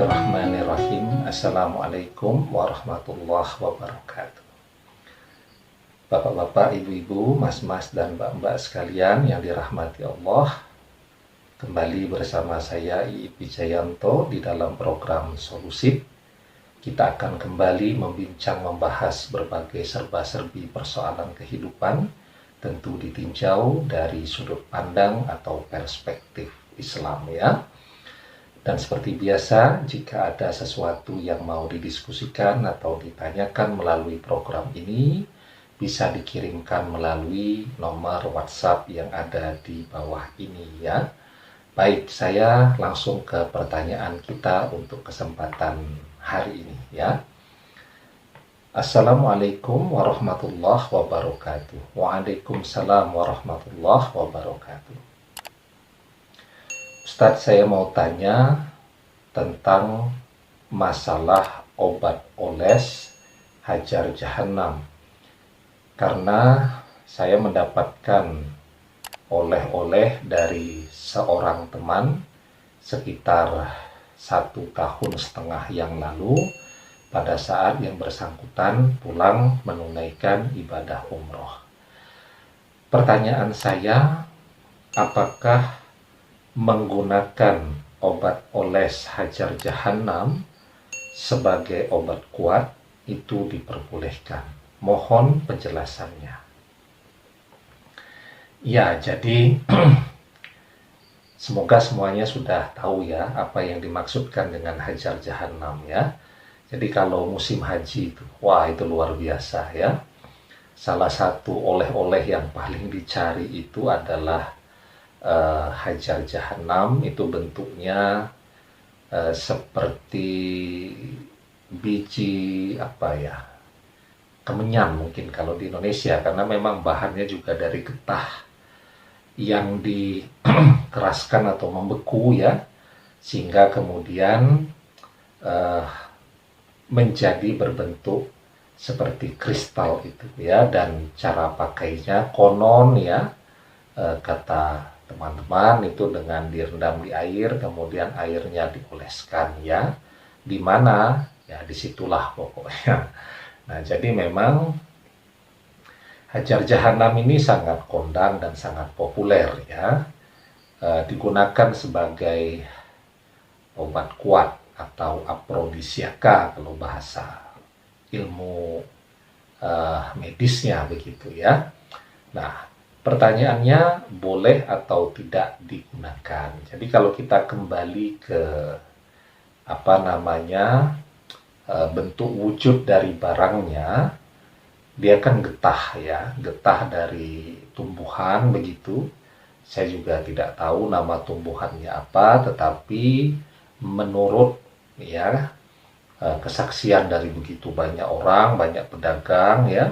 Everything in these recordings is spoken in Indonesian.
Bismillahirrahmanirrahim. Assalamualaikum warahmatullahi wabarakatuh. Bapak-bapak, ibu-ibu, mas-mas, dan mbak-mbak sekalian yang dirahmati Allah, kembali bersama saya Iip Wijayanto di dalam program Solusip. Kita akan kembali membahas berbagai serba-serbi persoalan kehidupan, tentu ditinjau dari sudut pandang atau perspektif Islam ya. Dan seperti biasa, jika ada sesuatu yang mau didiskusikan atau ditanyakan melalui program ini, bisa dikirimkan melalui nomor WhatsApp yang ada di bawah ini ya. Baik, saya langsung ke pertanyaan kita untuk kesempatan hari ini ya. Assalamualaikum warahmatullahi wabarakatuh. Waalaikumsalam warahmatullahi wabarakatuh. Ustadz, saya mau tanya tentang masalah obat oles hajar jahanam. Karena saya mendapatkan oleh-oleh dari seorang teman sekitar 1,5 tahun yang lalu pada saat yang bersangkutan pulang menunaikan ibadah umroh. Pertanyaan saya, apakah menggunakan obat oles hajar jahanam sebagai obat kuat itu diperbolehkan? Mohon penjelasannya. Ya, jadi semoga semuanya sudah tahu ya apa yang dimaksudkan dengan hajar jahanam ya. Jadi kalau musim haji itu, wah itu luar biasa ya. Salah satu oleh-oleh yang paling dicari itu adalah hajar jahanam. Itu bentuknya seperti biji kemenyan mungkin kalau di Indonesia, karena memang bahannya juga dari getah yang dikeraskan atau membeku ya, sehingga kemudian menjadi berbentuk seperti kristal itu ya. Dan cara pakainya konon ya, kata teman-teman itu dengan direndam di air, kemudian airnya dioleskan ya. Di mana ya disitulah pokoknya. Nah, jadi memang hajar jahanam ini sangat kondang dan sangat populer ya. Digunakan sebagai obat kuat atau aprodisiaka kalau bahasa ilmu medisnya begitu ya. Nah, pertanyaannya boleh atau tidak digunakan. Jadi kalau kita kembali ke bentuk wujud dari barangnya, dia kan getah ya, getah dari tumbuhan begitu. Saya juga tidak tahu nama tumbuhannya apa, tetapi menurut ya kesaksian dari begitu banyak orang, banyak pedagang ya,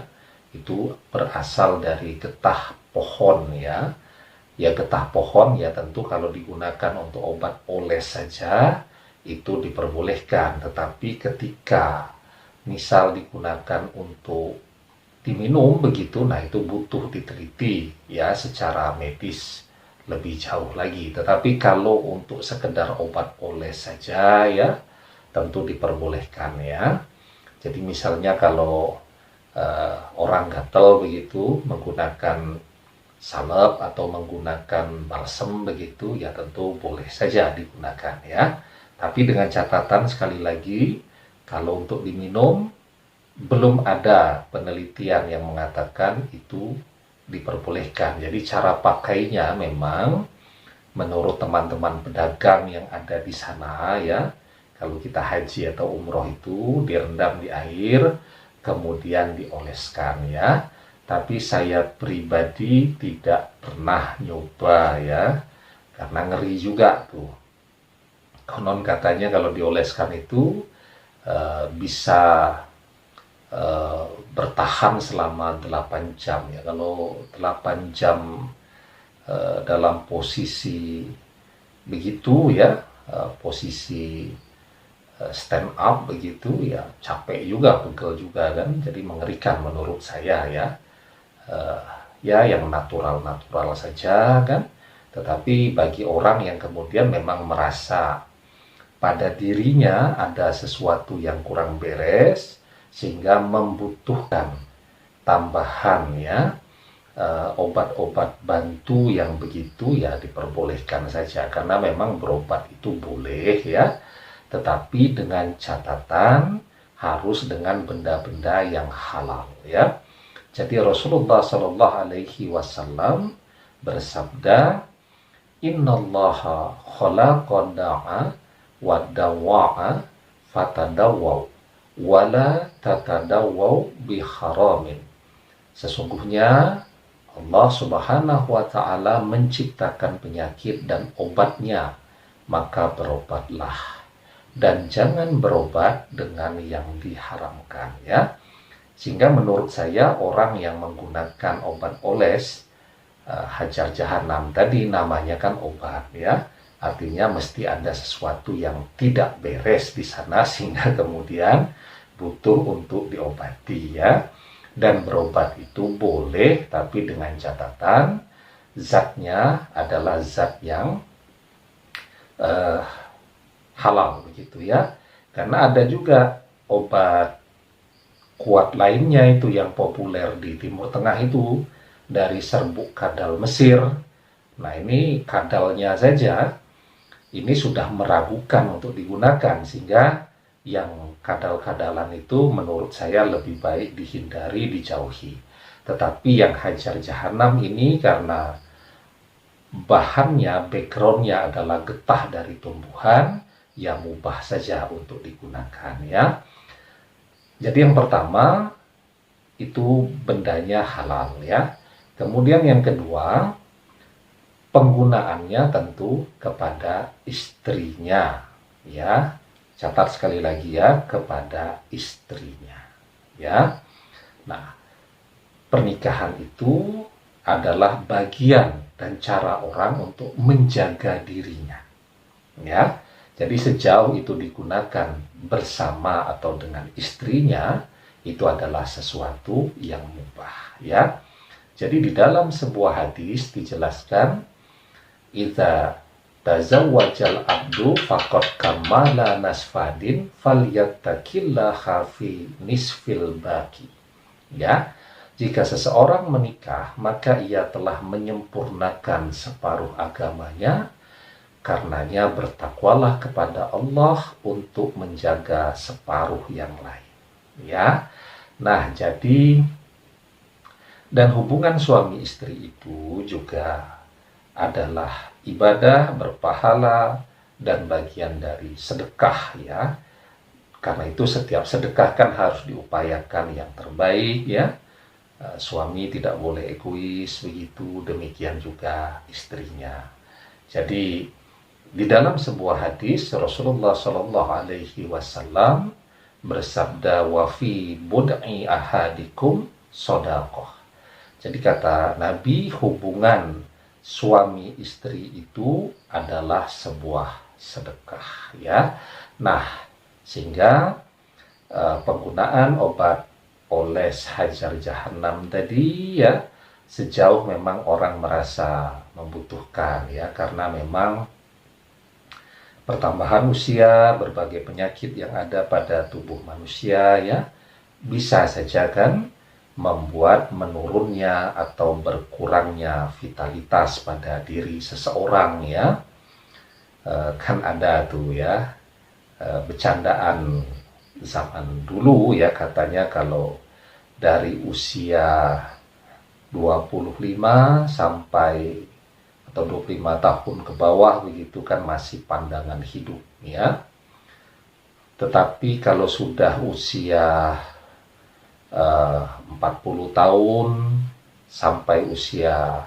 itu berasal dari getah pohon ya. Ya getah pohon ya tentu kalau digunakan untuk obat oles saja itu diperbolehkan, tetapi ketika misal digunakan untuk diminum begitu, nah itu butuh diteliti ya secara medis lebih jauh lagi. Tetapi kalau untuk sekedar obat oles saja ya tentu diperbolehkan ya. Jadi misalnya kalau orang gatal begitu menggunakan salep atau menggunakan balsem begitu ya tentu boleh saja digunakan ya. Tapi dengan catatan sekali lagi, kalau untuk diminum belum ada penelitian yang mengatakan itu diperbolehkan. Jadi cara pakainya memang menurut teman-teman pedagang yang ada di sana ya, kalau kita haji atau umroh itu direndam di air kemudian dioleskan ya. Tapi saya pribadi tidak pernah nyoba ya, karena ngeri juga tuh. Konon katanya kalau dioleskan itu bisa bertahan selama 8 jam ya. Kalau 8 jam dalam posisi begitu ya, posisi stand up begitu ya, capek juga, pegel juga kan. Jadi mengerikan menurut saya ya. Ya yang natural-natural saja kan. Tetapi bagi orang yang kemudian memang merasa pada dirinya ada sesuatu yang kurang beres sehingga membutuhkan tambahan ya, obat-obat bantu yang begitu ya diperbolehkan saja, karena memang berobat itu boleh ya, tetapi dengan catatan harus dengan benda-benda yang halal ya. Jadi Rasulullah Shallallahu Alaihi Wasallam bersabda, Innallaha khalaqan da'a wa dawa'a fatadawwaw wala tatadawwaw bi haramin. Sesungguhnya Allah Subhanahu wa taala menciptakan penyakit dan obatnya, maka berobatlah dan jangan berobat dengan yang diharamkan ya. Sehingga menurut saya orang yang menggunakan obat oles, hajar jahanam tadi namanya kan obat ya, artinya mesti ada sesuatu yang tidak beres di sana sehingga kemudian butuh untuk diobati ya. Dan berobat itu boleh, tapi dengan catatan zatnya adalah zat yang halal begitu ya. Karena ada juga obat kuat lainnya itu yang populer di Timur Tengah itu dari serbuk kadal Mesir. Nah ini kadalnya saja ini sudah meragukan untuk digunakan, sehingga yang kadal-kadalan itu menurut saya lebih baik dihindari, dijauhi. Tetapi yang hajar jahanam ini karena bahannya, backgroundnya adalah getah dari tumbuhan, ya mubah saja untuk digunakan ya. Jadi yang pertama itu bendanya halal ya. Kemudian yang kedua, penggunaannya tentu kepada istrinya ya. Catat sekali lagi ya, kepada istrinya ya. Nah, pernikahan itu adalah bagian dan cara orang untuk menjaga dirinya ya. Jadi sejauh itu digunakan bersama atau dengan istrinya, itu adalah sesuatu yang mubah ya. Jadi di dalam sebuah hadis dijelaskan, idza tazawwajal abdu faqad kamala nasfadin falyattaqillaha fi nisfil baqi ya. Jika seseorang menikah, maka ia telah menyempurnakan separuh agamanya, karenanya bertakwalah kepada Allah untuk menjaga separuh yang lain ya. Nah jadi, dan hubungan suami istri itu juga adalah ibadah berpahala dan bagian dari sedekah ya. Karena itu setiap sedekah kan harus diupayakan yang terbaik ya. Suami tidak boleh egois begitu, demikian juga istrinya. Jadi di dalam sebuah hadis Rasulullah Shallallahu Alaihi Wasallam bersabda, wa fi bud'i ahadikum shadaqah. Jadi kata Nabi, hubungan suami istri itu adalah sebuah sedekah ya. Nah, sehingga penggunaan obat oles hajar jahanam tadi ya, sejauh memang orang merasa membutuhkan ya, karena memang pertambahan usia, berbagai penyakit yang ada pada tubuh manusia ya, bisa saja kan membuat menurunnya atau berkurangnya vitalitas pada diri seseorang ya. Kan ada tuh ya bercandaan zaman dulu ya, katanya kalau dari usia 25 sampai atau 25 tahun ke bawah begitu kan masih pandangan hidup ya. Tetapi kalau sudah usia 40 tahun sampai usia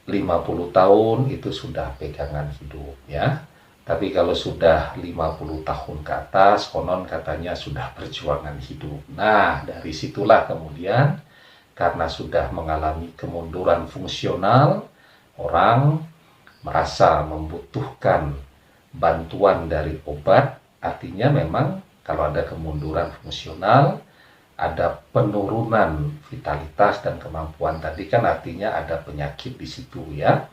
50 tahun itu sudah pegangan hidup ya. Tapi kalau sudah 50 tahun ke atas, konon katanya sudah perjuangan hidup. Nah, dari situlah kemudian karena sudah mengalami kemunduran fungsional, orang merasa membutuhkan bantuan dari obat. Artinya memang kalau ada kemunduran fungsional, ada penurunan vitalitas dan kemampuan tadi kan, artinya ada penyakit di situ ya.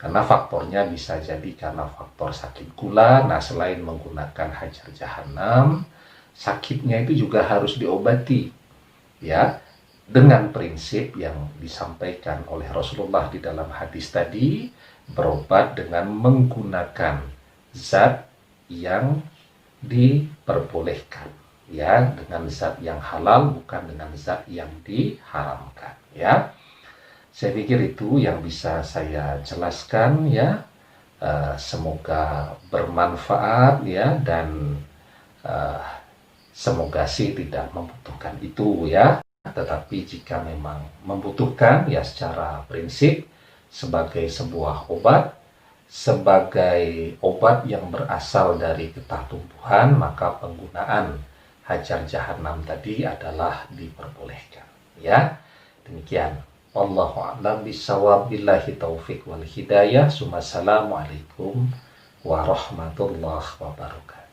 Karena faktornya bisa jadi karena faktor sakit gula. Nah, selain menggunakan hajar jahanam, sakitnya itu juga harus diobati, ya, dengan prinsip yang disampaikan oleh Rasulullah di dalam hadis tadi, berobat dengan menggunakan zat yang diperbolehkan, ya, dengan zat yang halal, bukan dengan zat yang diharamkan, ya. Saya pikir itu yang bisa saya jelaskan, ya. Semoga bermanfaat, ya, dan semoga sih tidak membutuhkan itu, ya. Tetapi jika memang membutuhkan, ya, secara prinsip sebagai sebuah obat, sebagai obat yang berasal dari getah tumbuhan, maka penggunaan hajar jahanam tadi adalah diperbolehkan, ya. Demikian. Wallahu a'lam bishawab, billahi taufik wal hidayah. Assalamualaikum warahmatullahi wabarakatuh.